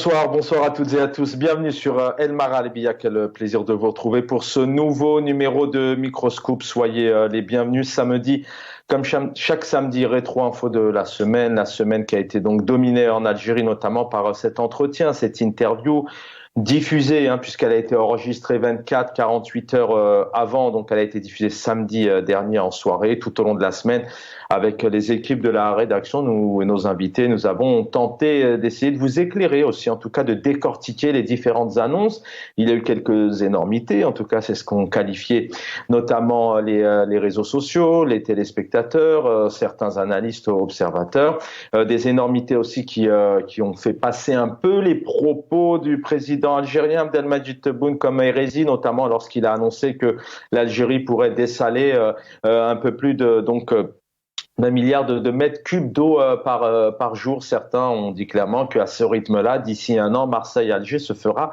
Bonsoir à toutes et à tous. Bienvenue sur El Maralbia. Quel plaisir de vous retrouver pour ce nouveau numéro de Microscope. Soyez les bienvenus samedi, comme chaque samedi, rétro info de la semaine qui a été donc dominée en Algérie, notamment par cet entretien, cette interview diffusée, puisqu'elle a été enregistrée 24-48 heures avant, donc elle a été diffusée samedi dernier en soirée, tout au long de la semaine. Avec les équipes de la rédaction, nous et nos invités, nous avons tenté d'essayer de vous éclairer aussi, en tout cas de décortiquer les différentes annonces. Il y a eu quelques énormités, en tout cas c'est ce qu'on qualifiait notamment les réseaux sociaux, les téléspectateurs, certains analystes, observateurs, des énormités aussi qui ont fait passer un peu les propos du président algérien Abdelmadjid Tebboune comme hérésie, notamment lorsqu'il a annoncé que l'Algérie pourrait dessaler un peu plus de d'1 milliard de mètres cubes d'eau par jour. Certains ont dit clairement qu'à ce rythme-là, d'ici 1 an, Marseille-Alger se fera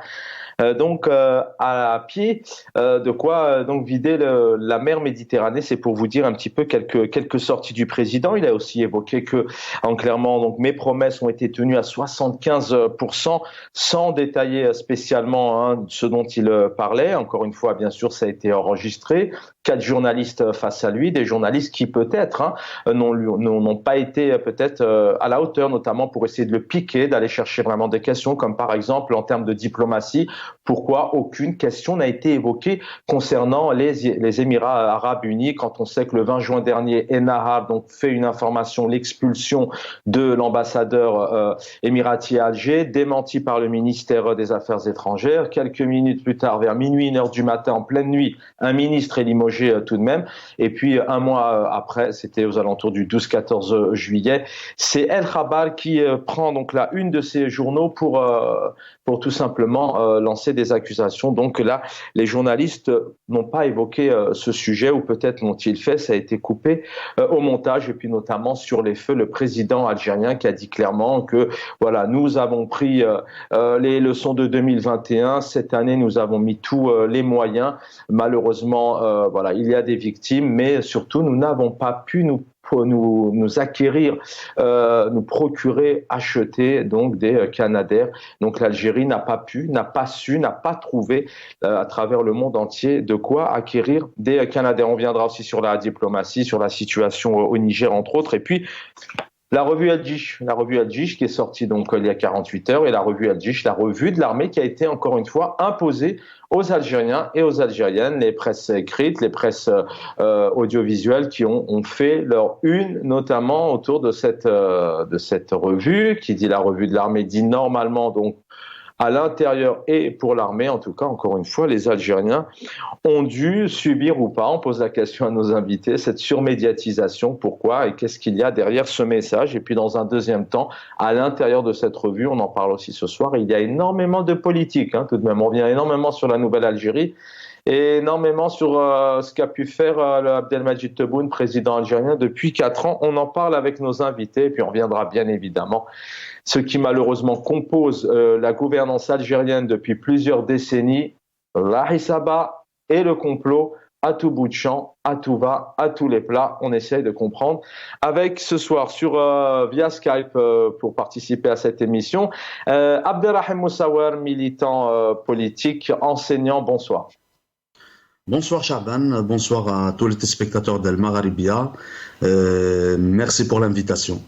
à pied, de quoi donc vider la mer Méditerranée. C'est pour vous dire un petit peu quelques sorties du président. Il a aussi évoqué que, en clairement, donc mes promesses ont été tenues à 75%, sans détailler spécialement ce dont il parlait. Encore une fois, bien sûr, ça a été enregistré. 4 journalistes face à lui, des journalistes qui peut-être n'ont pas été peut-être à la hauteur, notamment pour essayer de le piquer, d'aller chercher vraiment des questions, comme par exemple en termes de diplomatie, pourquoi aucune question n'a été évoquée concernant les Émirats arabes unis, quand on sait que le 20 juin dernier, Enahar donc fait une information, l'expulsion de l'ambassadeur émirati à Alger, démenti par le ministère des Affaires étrangères. Quelques minutes plus tard, vers minuit, 1 heure du matin, en pleine nuit, un ministre est limogé tout de même. Et puis, un mois après, c'était aux alentours du 12-14 juillet, c'est El Khabar qui prend donc la une de ces journaux pour tout simplement lancer des accusations. Donc là, les journalistes n'ont pas évoqué ce sujet, ou peut-être l'ont-ils fait, ça a été coupé au montage. Et puis notamment sur les feux, le président algérien qui a dit clairement que voilà, nous avons pris les leçons de 2021. Cette année, nous avons mis tous les moyens. Malheureusement, voilà, il y a des victimes, mais surtout, nous n'avons pas pu nous acquérir, nous procurer, acheter donc des Canadair. Donc l'Algérie n'a pas pu, n'a pas su, n'a pas trouvé à travers le monde entier de quoi acquérir des Canadair. On viendra aussi sur la diplomatie, sur la situation au Niger entre autres, et puis la revue Al-Jish qui est sortie donc il y a 48 heures, et la revue Al-Jish, la revue de l'armée qui a été encore une fois imposée aux Algériens et aux Algériennes, les presses écrites, les presses audiovisuelles qui ont fait leur une, notamment autour de cette revue, qui dit la revue de l'armée, dit normalement donc à l'intérieur et pour l'armée, en tout cas, encore une fois, les Algériens ont dû subir ou pas, on pose la question à nos invités, cette surmédiatisation. Pourquoi et qu'est-ce qu'il y a derrière ce message? Et puis dans un deuxième temps, à l'intérieur de cette revue, on en parle aussi ce soir, il y a énormément de politique, tout de même. On revient énormément sur la nouvelle Algérie et énormément sur ce qu'a pu faire Abdelmadjid Tebboune, président algérien, depuis 4 ans. On en parle avec nos invités, et puis on reviendra bien évidemment ce qui malheureusement compose la gouvernance algérienne depuis plusieurs décennies, la Hissaba et le complot, à tout bout de champ, à tout va, à tous les plats. On essaye de comprendre. Avec ce soir via Skype pour participer à cette émission, Abderrahim Moussaouer, militant politique, enseignant. Bonsoir. Bonsoir Chaban, bonsoir à tous les téléspectateurs d'El Maralbia. Merci pour l'invitation.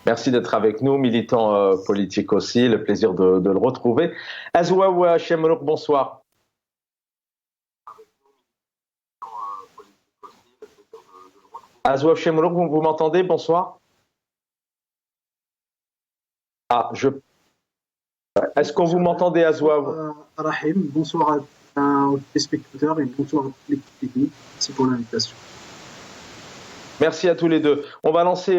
Merci d'être avec nous, militant politique aussi, le plaisir de le retrouver. Azouaoua Chemrouk, bonsoir. Azouaoua Chemrouk, vous m'entendez? Bonsoir. Est-ce qu'on vous m'entendez, Azouaoua? Rahim, bonsoir aux téléspectateurs et bonsoir à l'équipe technique. Merci pour l'invitation. Merci à tous les deux. On va lancer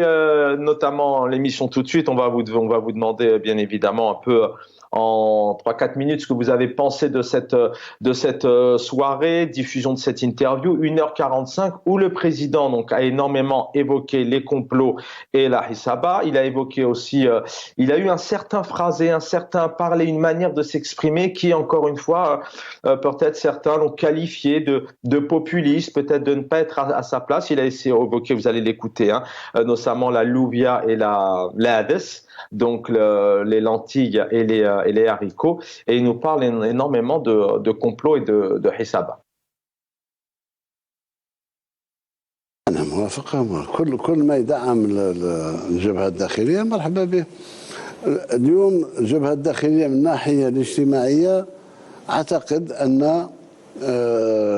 notamment l'émission tout de suite. On va vous demander bien évidemment un peu en 3-4 minutes ce que vous avez pensé de cette soirée, diffusion de cette interview, 1h45, où le président donc a énormément évoqué les complots et la Hisaba. Il a évoqué aussi, il a eu un certain phrasé, un certain parler, une manière de s'exprimer qui, encore une fois, peut-être certains l'ont qualifié de populiste, peut-être de ne pas être à sa place. Il a essayé d'évoquer, vous allez l'écouter, hein, notamment la louvia et la hades, donc les lentilles et les haricots, et il nous parle énormément de complots et de Hisaba. أنا موافق كل ما يدعم الجبهة الداخلية مرحبا به. اليوم الجبهة الداخلية من الناحية الاجتماعية أعتقد أن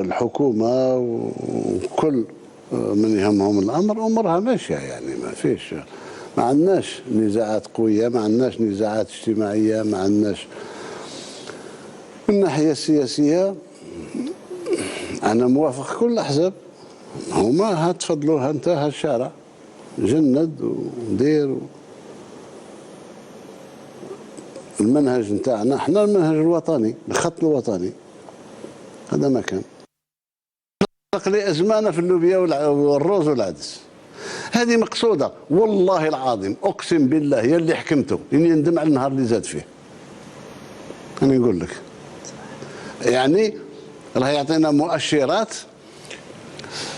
الحكومة وكل من يهمهم الأمر أمورها ماشية، يعني ما عندناش نزاعات قوية، ما عندناش نزاعات اجتماعية، ما عندناش. من الناحية السياسية أنا موافق كل الأحزاب، هما هتفضلوها انت هالشارع جند ودير المنهج نتاعنا احنا المنهج الوطني، الخط الوطني هذا ما كان. خلق لي ازمانه في اللوبيا والروز والعدس، هذه مقصوده والله العظيم اقسم بالله يا اللي حكمته اني ندم على النهار اللي زاد فيه. انا نقول لك يعني راه يعطينا مؤشرات.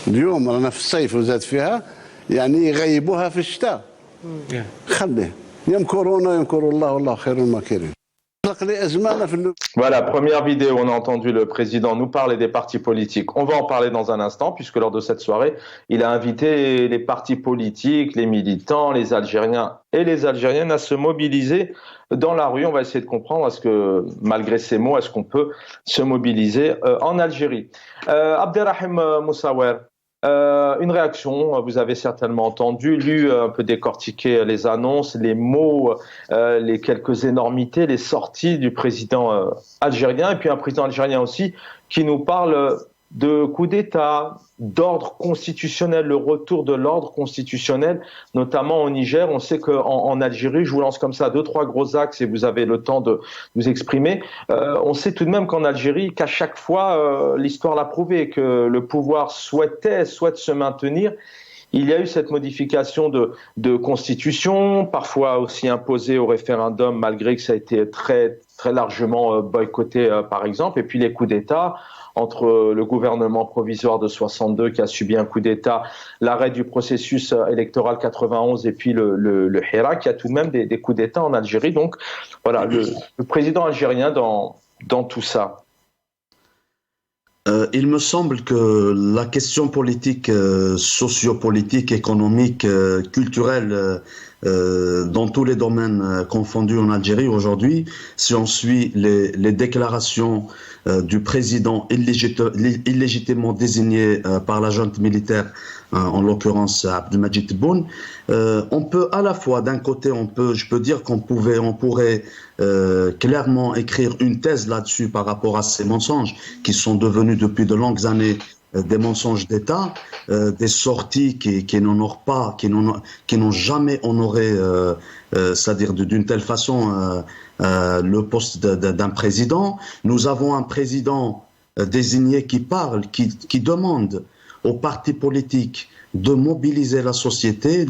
اليوم رانا في الصيف وزاد فيها، يعني يغيبوها في الشتاء. خليه يمكرون ويمكر الله والله خير الماكرين. Voilà, première vidéo, on a entendu le président nous parler des partis politiques. On va en parler dans un instant, puisque lors de cette soirée, il a invité les partis politiques, les militants, les Algériens et les Algériennes à se mobiliser dans la rue. On va essayer de comprendre, est-ce que, malgré ces mots, est-ce qu'on peut se mobiliser en Algérie. Abderrahim Moussawer, une réaction, vous avez certainement entendu, lu, un peu décortiqué les annonces, les mots, les quelques énormités, les sorties du président algérien, et puis un président algérien aussi qui nous parle de coup d'État, d'ordre constitutionnel, le retour de l'ordre constitutionnel, notamment au Niger. On sait qu'en Algérie, je vous lance comme ça 2-3 gros axes et vous avez le temps de vous exprimer. On sait tout de même qu'en Algérie, qu'à chaque fois, l'histoire l'a prouvé, que le pouvoir souhaite se maintenir. Il y a eu cette modification de constitution, parfois aussi imposée au référendum, malgré que ça a été très, très largement boycotté, par exemple. Et puis les coups d'État, entre le gouvernement provisoire de 62 qui a subi un coup d'État, l'arrêt du processus électoral 91 et puis le Hirak, il y a tout de même des coups d'État en Algérie. Donc voilà, le président algérien dans tout ça. Il me semble que la question politique, sociopolitique, économique, culturelle, dans tous les domaines confondus en Algérie aujourd'hui, si on suit les déclarations du président illégitimement désigné par la junte militaire, en l'occurrence Abdelmadjid Tebboune, on peut à la fois, d'un côté, je peux dire qu'on pourrait clairement écrire une thèse là-dessus par rapport à ces mensonges qui sont devenus depuis de longues années des mensonges d'État, des sorties qui n'honorent pas, qui n'ont jamais honoré, c'est-à-dire d'une telle façon le poste d'un président. Nous avons un président désigné qui parle, qui demande aux partis politiques de mobiliser la société,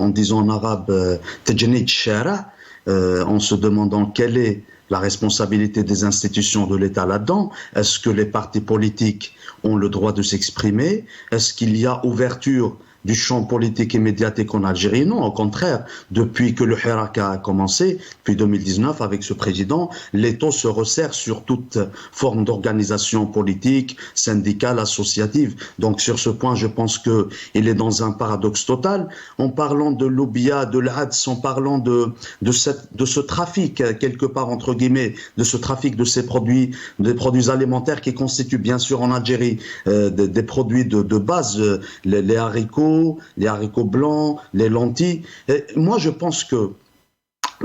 en disant en arabe Tejnid Shara, en se demandant quelle est la responsabilité des institutions de l'État là-dedans. Est-ce que les partis politiques ont le droit de s'exprimer? Est-ce qu'il y a ouverture du champ politique et médiatique en Algérie? Non, au contraire, depuis que le Hirak a commencé, depuis 2019, avec ce président, l'étau se resserre sur toute forme d'organisation politique, syndicale, associative. Donc sur ce point, je pense qu'il est dans un paradoxe total. En parlant de l'Oubia, de l'Ads, en parlant de ce trafic, quelque part entre guillemets, de ce trafic de ces produits, des produits alimentaires qui constituent bien sûr en Algérie des produits de base, les haricots, les haricots blancs, les lentilles. Et moi, je pense que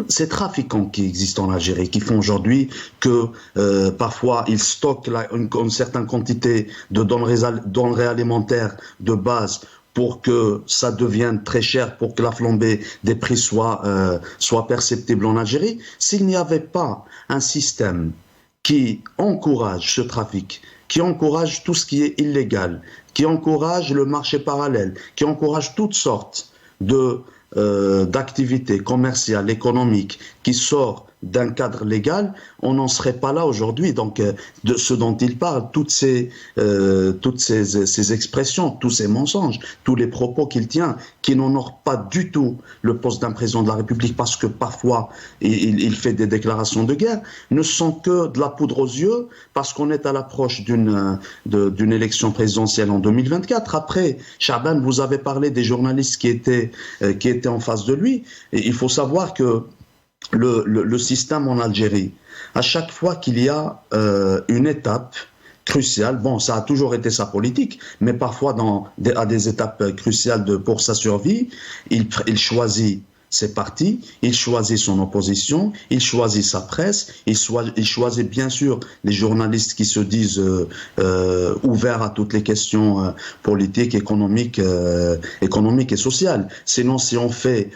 ces trafiquants qui existent en Algérie, qui font aujourd'hui que parfois ils stockent une certaine quantité de denrées alimentaires de base pour que ça devienne très cher, pour que la flambée des prix soit perceptible en Algérie, s'il n'y avait pas un système qui encourage ce trafic, qui encourage tout ce qui est illégal, qui encourage le marché parallèle, qui encourage toutes sortes d'activités commerciales, économiques, qui sortent d'un cadre légal, on n'en serait pas là aujourd'hui. Donc, de ce dont il parle, toutes ces expressions, tous ces mensonges, tous les propos qu'il tient, qui n'honorent pas du tout le poste d'un président de la République, parce que parfois il fait des déclarations de guerre, ne sont que de la poudre aux yeux, parce qu'on est à l'approche d'une élection présidentielle en 2024. Après, Chaban, vous avez parlé des journalistes qui étaient en face de lui. Et il faut savoir que le système en Algérie, à chaque fois qu'il y a une étape cruciale, bon, ça a toujours été sa politique, mais parfois à des étapes cruciales pour sa survie, il choisit ses partis, il choisit son opposition, il choisit sa presse, il choisit bien sûr les journalistes qui se disent ouverts à toutes les questions politiques, économiques et sociales. Sinon, si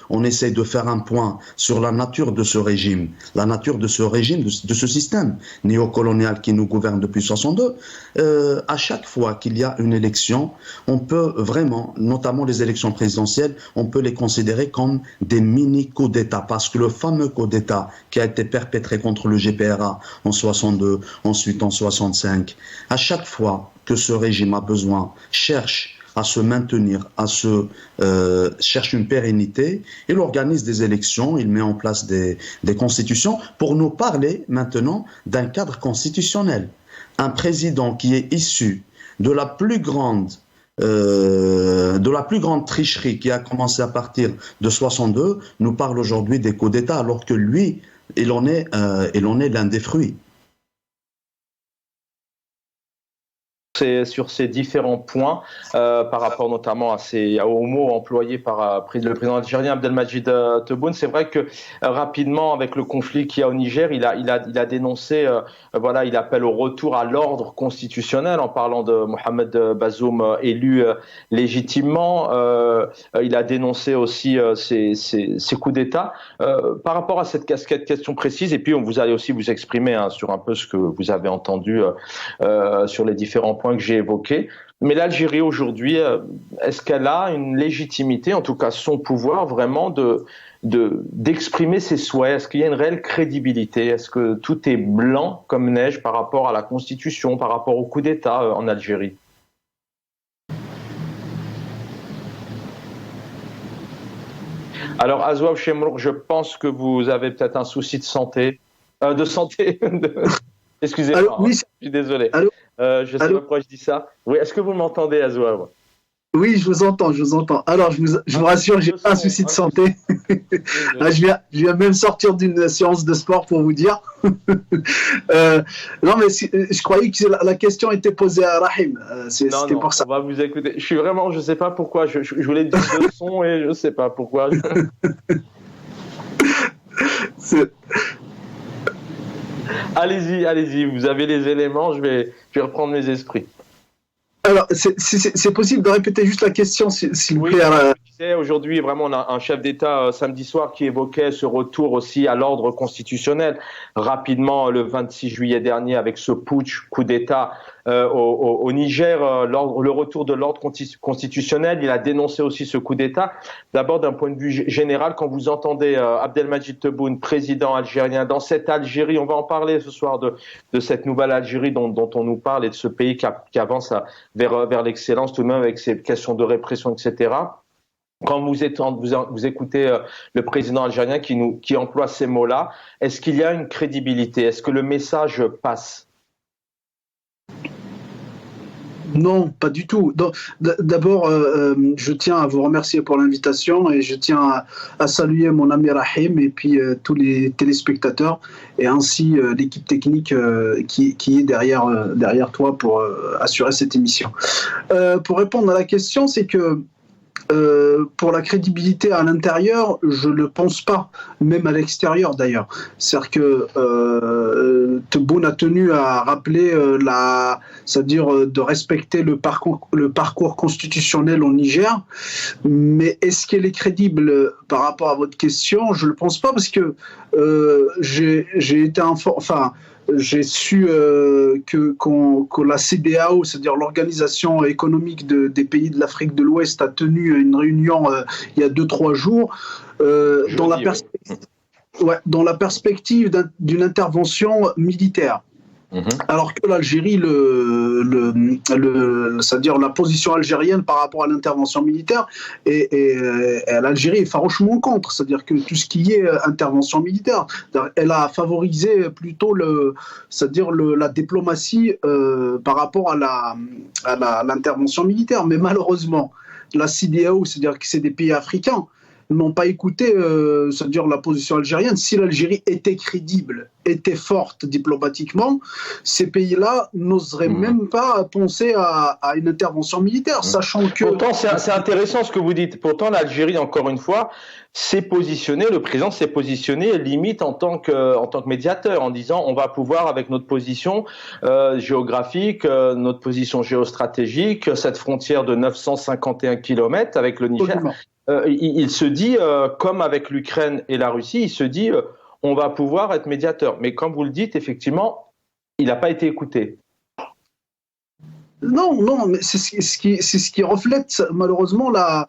on essaie de faire un point sur la nature de ce régime, de ce système néocolonial qui nous gouverne depuis 62, à chaque fois qu'il y a une élection, on peut vraiment, notamment les élections présidentielles, on peut les considérer comme des mini-coups d'État, parce que le fameux coup d'État qui a été perpétré contre le GPRA en 62, ensuite en 65, à chaque fois que ce régime a besoin, cherche à se maintenir, cherche une pérennité, il organise des élections, il met en place des constitutions pour nous parler maintenant d'un cadre constitutionnel. Un président qui est issu de la plus grande tricherie qui a commencé à partir de 62, nous parle aujourd'hui des coups d'État, alors que lui, il en est l'un des fruits. Sur ces différents points, par rapport notamment aux mots employés par le président algérien Abdelmadjid Tebboune, c'est vrai que rapidement, avec le conflit qu'il y a au Niger, il a dénoncé, il appelle au retour à l'ordre constitutionnel en parlant de Mohamed Bazoum élu légitimement. Il a dénoncé aussi ces coups d'État. Par rapport à cette question précise, et puis vous allez aussi vous exprimer sur un peu ce que vous avez entendu sur les différents points que j'ai évoqués. Mais l'Algérie aujourd'hui, est-ce qu'elle a une légitimité, en tout cas son pouvoir vraiment d'exprimer ses souhaits? Est-ce qu'il y a une réelle crédibilité? Est-ce que tout est blanc comme neige par rapport à la Constitution, par rapport au coup d'État en Algérie? Alors, Azouab Chemrouk, je pense que vous avez peut-être un souci de santé. Excusez-moi, oui, je suis désolé. Je sais pas pourquoi je dis ça. Oui, est-ce que vous m'entendez, Azouab? Oui, je vous entends. Alors, je vous rassure, j'ai pas un souci de santé. Je viens même sortir d'une séance de sport pour vous dire. Non, mais je croyais que la question était posée à Rahim. C'était pour ça. On va vous écouter. Je sais pas pourquoi. Je voulais dire le son et je sais pas pourquoi. Allez-y, vous avez les éléments, je vais reprendre mes esprits. Alors, c'est possible de répéter juste la question, s'il vous plaît. Aujourd'hui, vraiment, on a un chef d'État samedi soir qui évoquait ce retour aussi à l'ordre constitutionnel. Rapidement, le 26 juillet dernier, avec ce putsch, coup d'État au Niger, le retour de l'ordre constitutionnel, il a dénoncé aussi ce coup d'État. D'abord, d'un point de vue général, quand vous entendez Abdelmadjid Tebboune, président algérien, dans cette Algérie, on va en parler ce soir de cette nouvelle Algérie dont on nous parle et de ce pays qui avance vers l'excellence tout de même avec ces questions de répression, etc. Quand vous écoutez le président algérien qui emploie ces mots-là, est-ce qu'il y a une crédibilité? Est-ce que le message passe? Non, pas du tout. D'abord, je tiens à vous remercier pour l'invitation et je tiens à saluer mon ami Rahim et puis tous les téléspectateurs et ainsi l'équipe technique qui est derrière toi pour assurer cette émission. Pour répondre à la question, c'est que pour la crédibilité à l'intérieur, je ne le pense pas, même à l'extérieur d'ailleurs. C'est-à-dire que Tebboune a tenu à rappeler c'est-à-dire de respecter le parcours constitutionnel au Niger. Mais est-ce qu'elle est crédible par rapport à votre question? Je ne le pense pas parce que j'ai été j'ai su que la CEDEAO, c'est-à-dire l'Organisation économique des pays de l'Afrique de l'Ouest, a tenu une réunion il y a 2-3 jours dans la perspective d'une intervention militaire. Alors que l'Algérie, c'est-à-dire la position algérienne par rapport à l'intervention militaire, l'Algérie est farouchement contre, c'est-à-dire que tout ce qui est intervention militaire, elle a favorisé plutôt la diplomatie par rapport à l'intervention militaire. Mais malheureusement, la CEDEAO, c'est-à-dire que c'est des pays africains, n'ont pas écouté c'est-à-dire la position algérienne. Si l'Algérie était crédible, était forte diplomatiquement, ces pays-là n'oseraient même pas penser à une intervention militaire, sachant que... Pourtant, c'est intéressant ce que vous dites. Pourtant, l'Algérie, encore une fois, s'est positionné, le président s'est positionné limite en tant que médiateur, en disant on va pouvoir, avec notre position géographique, notre position géostratégique, cette frontière de 951 km avec le Niger... il se dit, comme avec l'Ukraine et la Russie, il se dit on va pouvoir être médiateur. Mais comme vous le dites, effectivement, il n'a pas été écouté. Non, mais c'est ce qui reflète malheureusement la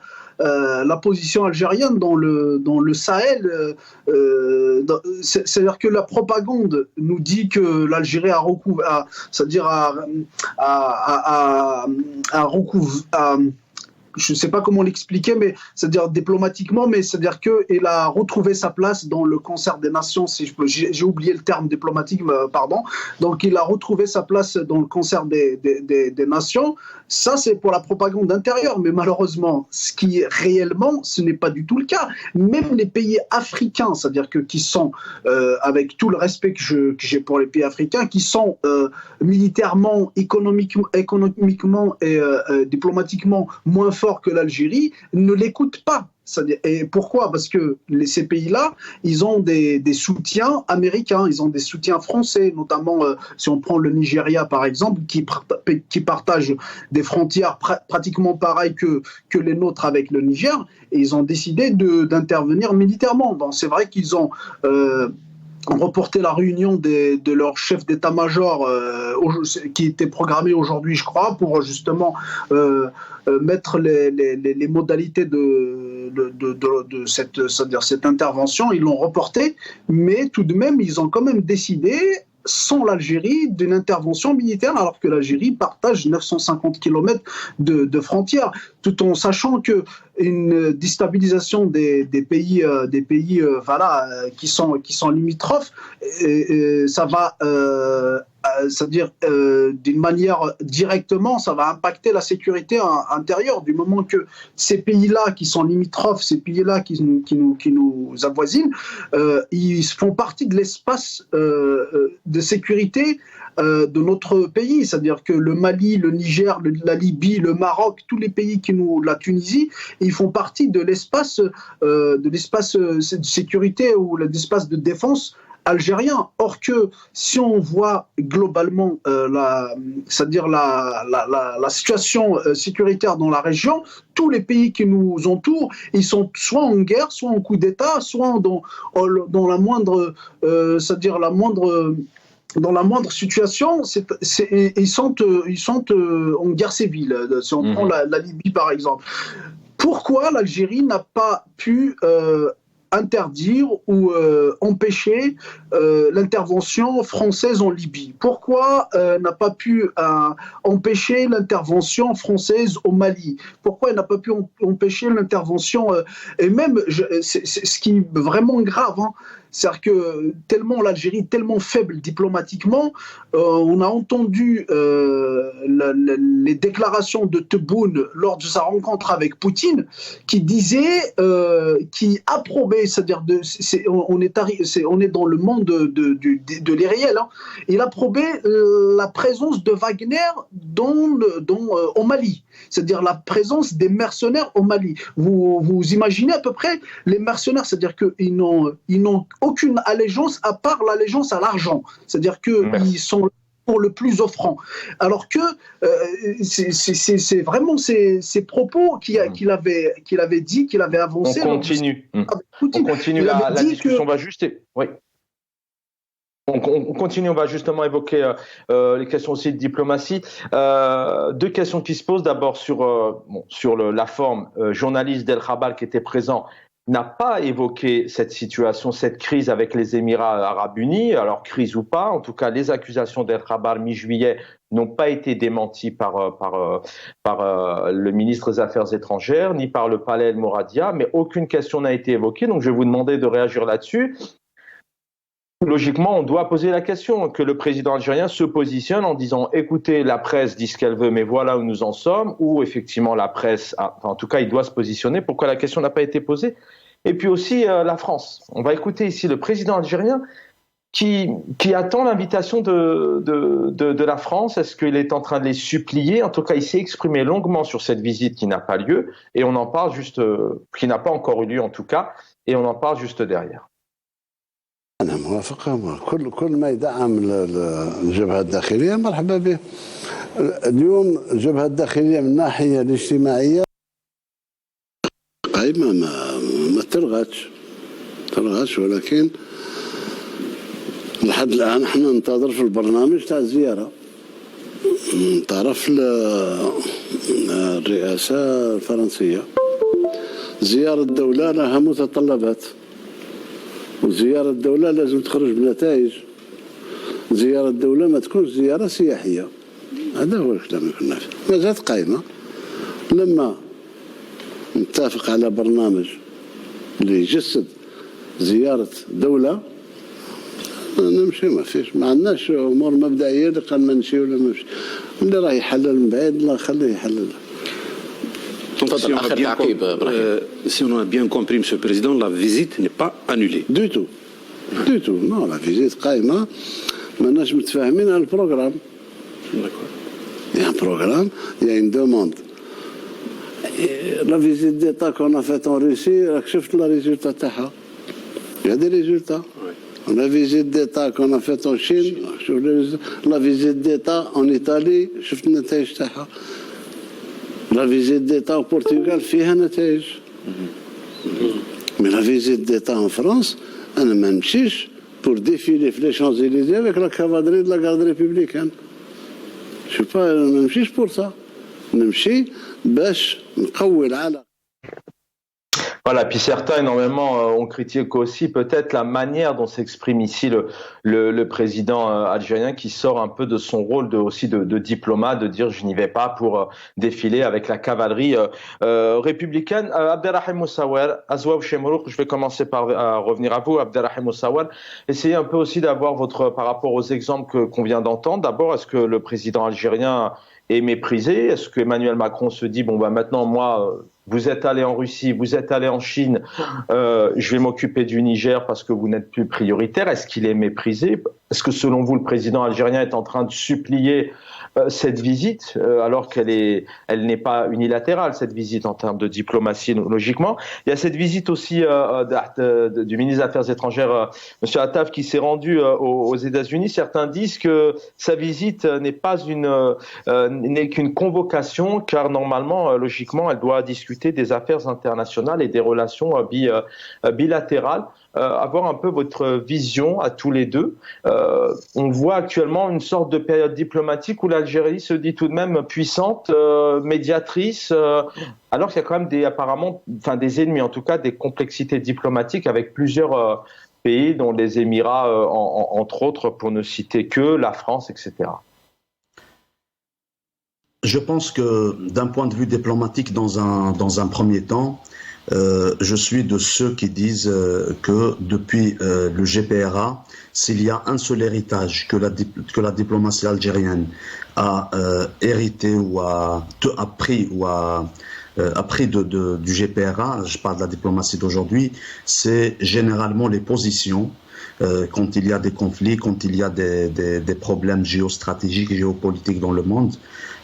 position algérienne dans le Sahel. C'est-à-dire que la propagande nous dit que l'Algérie a je ne sais pas comment l'expliquer, mais c'est-à-dire diplomatiquement, mais c'est-à-dire qu'elle a retrouvé sa place dans le concert des nations, j'ai oublié le terme diplomatique, pardon. Donc il a retrouvé sa place dans le concert des nations. Ça, c'est pour la propagande intérieure, mais malheureusement, ce qui est réellement, ce n'est pas du tout le cas. Même les pays africains, c'est-à-dire qui sont, avec tout le respect que j'ai pour les pays africains, qui sont militairement, économiquement et diplomatiquement moins forts que l'Algérie, ne l'écoutent pas. Et pourquoi? Parce que ces pays-là, ils ont des soutiens américains, ils ont des soutiens français, notamment si on prend le Nigeria par exemple, qui partage des frontières pratiquement pareilles que les nôtres avec le Niger, et ils ont décidé d'intervenir militairement. Donc c'est vrai qu'ils ont reporté la réunion de leur chef d'état-major qui était programmée aujourd'hui, je crois, pour justement mettre les modalités de cette intervention. Ils l'ont reporté, mais tout de même, ils ont quand même décidé, sans l'Algérie, d'une intervention militaire, alors que l'Algérie partage 950 km de frontières, tout en sachant que une déstabilisation des pays qui sont limitrophes, ça va c'est-à-dire d'une manière directement, ça va impacter la sécurité intérieure, du moment que ces pays-là qui sont limitrophes, ces pays-là qui nous avoisinent, ils font partie de l'espace de sécurité de notre pays, c'est-à-dire que le Mali, le Niger, la Libye, le Maroc, tous les pays la Tunisie, ils font partie de l'espace de sécurité ou l'espace de défense algérien. Or que si on voit globalement c'est-à-dire la situation sécuritaire dans la région, tous les pays qui nous entourent, ils sont soit en guerre, soit en coup d'État, soit dans la moindre, c'est-à-dire dans la moindre situation, ils sont en guerre civile. Si on prend la Libye par exemple. Pourquoi l'Algérie n'a pas pu interdire ou empêcher l'intervention française en Libye? Pourquoi n'a pas pu empêcher l'intervention française au Mali? Pourquoi elle n'a pas pu empêcher l'intervention et même, c'est ce qui est vraiment grave, c'est-à-dire que l'Algérie est tellement faible diplomatiquement, on a entendu les déclarations de Tebboune lors de sa rencontre avec Poutine, qui approuvait, c'est-à-dire on est dans le monde de l'irréel. Il approuvait la présence de Wagner au Mali, c'est-à-dire la présence des mercenaires au Mali. Vous imaginez à peu près les mercenaires, c'est-à-dire qu'ils n'ont aucune allégeance à part l'allégeance à l'argent. C'est-à-dire qu'ils sont pour le plus offrant. Alors que c'est vraiment ces propos qu'il avait dit, qu'il avait avancé. On continue. On continue la discussion. On va juste... Oui. On continue, on va justement évoquer les questions aussi de diplomatie. Deux questions qui se posent. D'abord sur la forme. Journaliste d'El Khabal qui était présent n'a pas évoqué cette situation, cette crise avec les Émirats arabes unis. Alors crise ou pas, en tout cas les accusations d'El Khabal mi-juillet n'ont pas été démenties par le ministre des Affaires étrangères ni par le palais El Mouradia, mais aucune question n'a été évoquée. Donc je vais vous demander de réagir là-dessus. Logiquement, on doit poser la question, que le président algérien se positionne en disant « écoutez, la presse dit ce qu'elle veut, mais voilà où nous en sommes », ou effectivement la presse, en tout cas, il doit se positionner. Pourquoi la question n'a pas été posée? Et puis aussi la France. On va écouter ici le président algérien qui attend l'invitation de la France. Est-ce qu'il est en train de les supplier? En tout cas, il s'est exprimé longuement sur cette visite qui n'a pas lieu, et on en parle qui n'a pas encore eu lieu en tout cas, et on en parle juste derrière. أنا موافق كل ما يدعم الجبهة الداخلية مرحبا به. اليوم الجبهة الداخلية من الناحية الاجتماعية قائمة ما ترغتش ولكن لحد الآن احنا ننتظر في البرنامج تاع الزيارة من طرف الرئاسة الفرنسية. زيارة الدولة لها متطلبات. وزيارة الدولة لازم تخرج بنتائج. زيارة الدولة ما تكونش زيارة سياحية. هذا هو الكلام اللي كنا فيه. ما زالت قائمة. لما نتفق على برنامج اللي يجسد زيارة دولة نمشي، ما فيش، ما عندناش أمور مبدئية اللي قال ما نمشي ولا ما نمشي. اللي راه يحلل من بعيد الله خليه يحلل. Si on a bien compris, M. le Président, la visite n'est pas annulée. Du tout. Non, la visite قائمة. Maintenant, je me متفاهمين على البروغرام. Il y a un programme, il y a une demande. La visite d'État qu'on a faite en Russie, راك شفت le résultat تاعها. Il y a des résultats. La visite d'État qu'on a faite en Chine, la visite d'État en Italie, شفت النتائج تاعها. La visite d'État au Portugal فيها نتائج. Mais la visite d'État en France, أنا ما نمشيش pour défiler في les Champs-Élysées avec la cavalerie de la garde républicaine. Je sais pas, ما نمشيش pour ça. نمشي باش نقوي العلاقة. Voilà, puis certains énormément ont critiqué aussi peut-être la manière dont s'exprime ici le président algérien qui sort un peu de son rôle de diplomate, de dire je n'y vais pas pour défiler avec la cavalerie républicaine. Abderrahim Moussaouer, Azouaou Chemrouk, je vais commencer par revenir à vous, Abderrahim Moussaouer. Essayez un peu aussi d'avoir par rapport aux exemples qu'on vient d'entendre. D'abord, est-ce que le président algérien est méprisé? Est-ce que Emmanuel Macron se dit bon bah maintenant moi vous êtes allé en Russie, vous êtes allé en Chine, je vais m'occuper du Niger parce que vous n'êtes plus prioritaire? Est-ce qu'il est méprisé? Est-ce que selon vous le président algérien est en train de supplier cette visite alors qu'elle n'est pas unilatérale, cette visite en termes de diplomatie logiquement? Il y a cette visite aussi du ministre des Affaires étrangères M. Attaf qui s'est rendu aux États-Unis. Certains disent que sa visite n'est qu'une convocation car normalement logiquement elle doit discuter des affaires internationales et des relations bilatérales. Avoir un peu votre vision à tous les deux. On voit actuellement une sorte de période diplomatique où l'Algérie se dit tout de même puissante, médiatrice, alors qu'il y a quand même des ennemis, en tout cas des complexités diplomatiques avec plusieurs pays, dont les Émirats, entre autres, pour ne citer que la France, etc. Je pense que d'un point de vue diplomatique, dans un premier temps, je suis de ceux qui disent que depuis le GPRA, s'il y a un seul héritage que la diplomatie algérienne a hérité ou a appris du GPRA, je parle de la diplomatie d'aujourd'hui, c'est généralement les positions quand il y a des conflits, quand il y a des problèmes géostratégiques et géopolitiques dans le monde.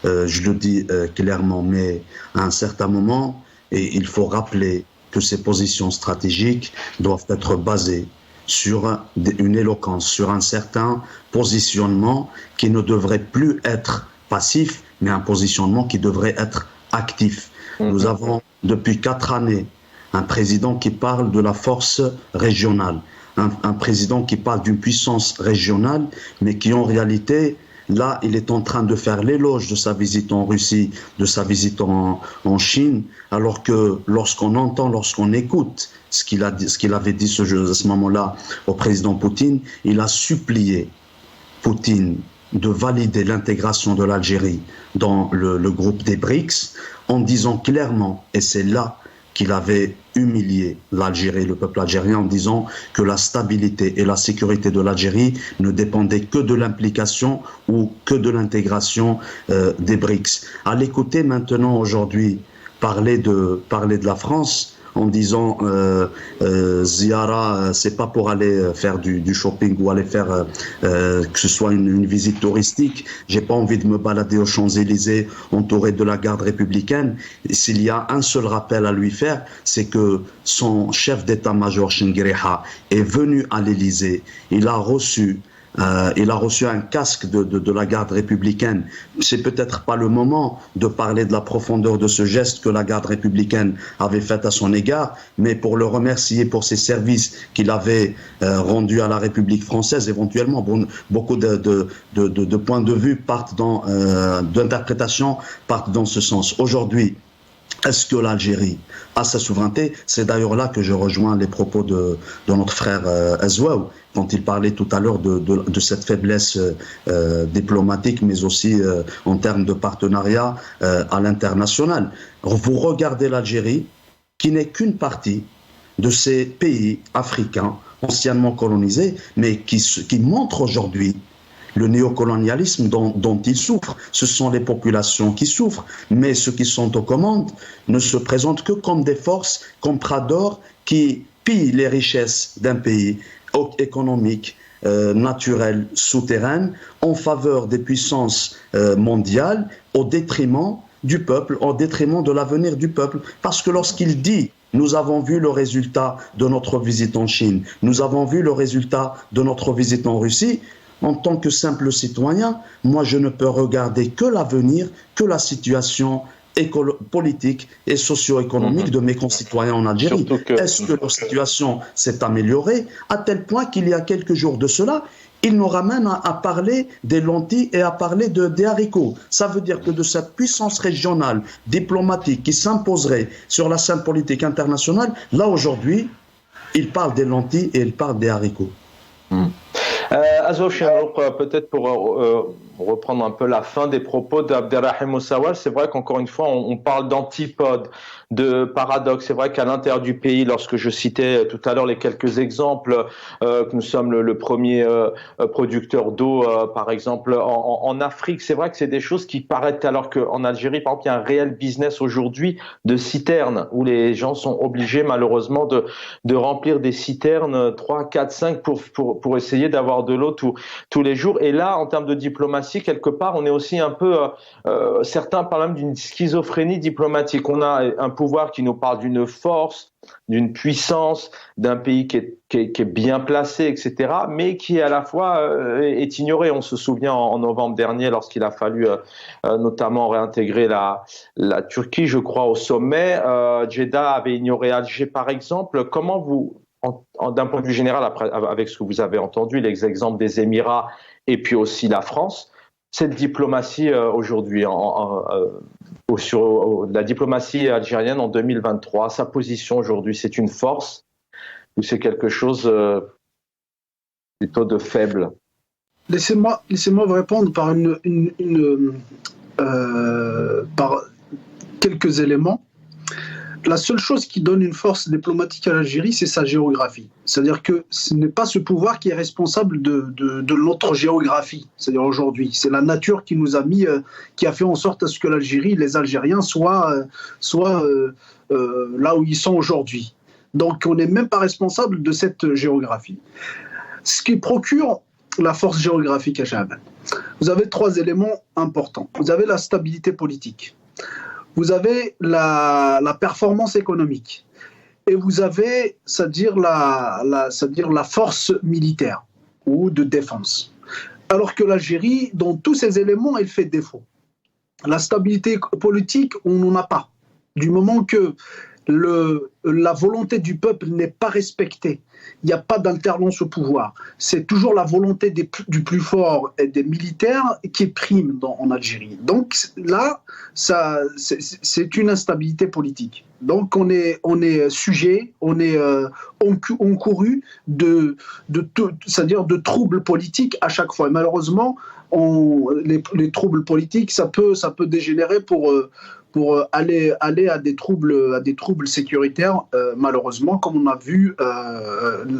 Je le dis clairement, mais à un certain moment, et il faut rappeler que ces positions stratégiques doivent être basées sur une éloquence, sur un certain positionnement qui ne devrait plus être passif, mais un positionnement qui devrait être actif. Nous avons depuis 4 années un président qui parle de la force régionale, un président qui parle d'une puissance régionale, mais qui en réalité, là, il est en train de faire l'éloge de sa visite en Russie, de sa visite en Chine, alors que lorsqu'on écoute ce qu'il avait dit à ce moment-là au président Poutine, il a supplié Poutine de valider l'intégration de l'Algérie dans le groupe des BRICS, en disant clairement, et c'est là qu'il avait humilié l'Algérie, le peuple algérien, en disant que la stabilité et la sécurité de l'Algérie ne dépendaient que de l'implication ou que de l'intégration des BRICS. À l'écouter maintenant aujourd'hui parler de la France, en disant Ziara, c'est pas pour aller faire du shopping ou aller faire que ce soit une visite touristique. J'ai pas envie de me balader aux Champs-Élysées entouré de la garde républicaine. Et s'il y a un seul rappel à lui faire, c'est que son chef d'état-major Chinguireha est venu à l'Élysée. Il a reçu un casque de la garde républicaine. C'est peut-être pas le moment de parler de la profondeur de ce geste que la garde républicaine avait fait à son égard, mais pour le remercier pour ses services qu'il avait rendus à la République française, éventuellement. Beaucoup de points de vue d'interprétation partent dans ce sens. Aujourd'hui, est-ce que l'Algérie a sa souveraineté? C'est d'ailleurs là que je rejoins les propos de notre frère Azouaou, quand il parlait tout à l'heure de cette faiblesse diplomatique, mais aussi en termes de partenariat à l'international. Vous regardez l'Algérie, qui n'est qu'une partie de ces pays africains anciennement colonisés, mais qui montre aujourd'hui le néocolonialisme dont ils souffrent. Ce sont les populations qui souffrent, mais ceux qui sont aux commandes ne se présentent que comme des forces compradores qui pillent les richesses d'un pays économique, naturel, souterraine, en faveur des puissances mondiales, au détriment du peuple, au détriment de l'avenir du peuple. Parce que lorsqu'il dit « Nous avons vu le résultat de notre visite en Chine, nous avons vu le résultat de notre visite en Russie », en tant que simple citoyen, moi je ne peux regarder que l'avenir, que la situation politique et socio-économique de mes concitoyens en Algérie. Est-ce que leur situation s'est améliorée à tel point qu'il y a quelques jours de cela, ils nous ramènent à parler des lentilles et à parler des haricots. Ça veut dire que de cette puissance régionale, diplomatique qui s'imposerait sur la scène politique internationale, là aujourd'hui, ils parlent des lentilles et ils parlent des haricots. Azouaou Chemrouk, peut-être pour reprendre un peu la fin des propos d'Abderrahim Moussawal, c'est vrai qu'encore une fois, on parle d'antipodes, de paradoxes. C'est vrai qu'à l'intérieur du pays, lorsque je citais tout à l'heure les quelques exemples, que nous sommes le premier producteur d'eau, par exemple, en Afrique, c'est vrai que c'est des choses qui paraissent, alors qu'en Algérie, par exemple, il y a un réel business aujourd'hui de citernes, où les gens sont obligés malheureusement de remplir des citernes 3, 4, 5 pour essayer d'avoir de l'eau tous les jours. Et là, en termes de diplomatie, quelque part, on est aussi un peu, certains parlent même d'une schizophrénie diplomatique. On a un pouvoir qui nous parle d'une force, d'une puissance, d'un pays qui est bien placé, etc., mais qui à la fois est ignoré. On se souvient en novembre dernier, lorsqu'il a fallu notamment réintégrer la Turquie, je crois, au sommet, Jeddah avait ignoré Alger, par exemple. Comment vous, d'un point de vue général, après, avec ce que vous avez entendu, les exemples des Émirats et puis aussi la France, cette diplomatie aujourd'hui, sur la diplomatie algérienne en 2023, sa position aujourd'hui, c'est une force ou c'est quelque chose plutôt de faible? Laissez-moi vous répondre par par quelques éléments. La seule chose qui donne une force diplomatique à l'Algérie, c'est sa géographie. C'est-à-dire que ce n'est pas ce pouvoir qui est responsable de notre géographie, c'est-à-dire aujourd'hui. C'est la nature qui nous a mis, qui a fait en sorte à ce que l'Algérie, les Algériens soient là où ils sont aujourd'hui. Donc on n'est même pas responsable de cette géographie. Ce qui procure la force géographique à Chaban. Vous avez 3 éléments importants. Vous avez la stabilité politique. Vous avez la performance économique et vous avez, c'est-à-dire la force militaire ou de défense. Alors que l'Algérie, dans tous ces éléments, elle fait défaut. La stabilité politique, on n'en a pas. Du moment que la volonté du peuple n'est pas respectée, il n'y a pas d'alternance au pouvoir. C'est toujours la volonté du plus fort et des militaires qui prime en Algérie. Donc là, c'est une instabilité politique. Donc on est sujet, on est encouru c'est-à-dire de troubles politiques à chaque fois. Et malheureusement, les troubles politiques, ça peut dégénérer pour aller à des troubles sécuritaires, malheureusement, comme on a vu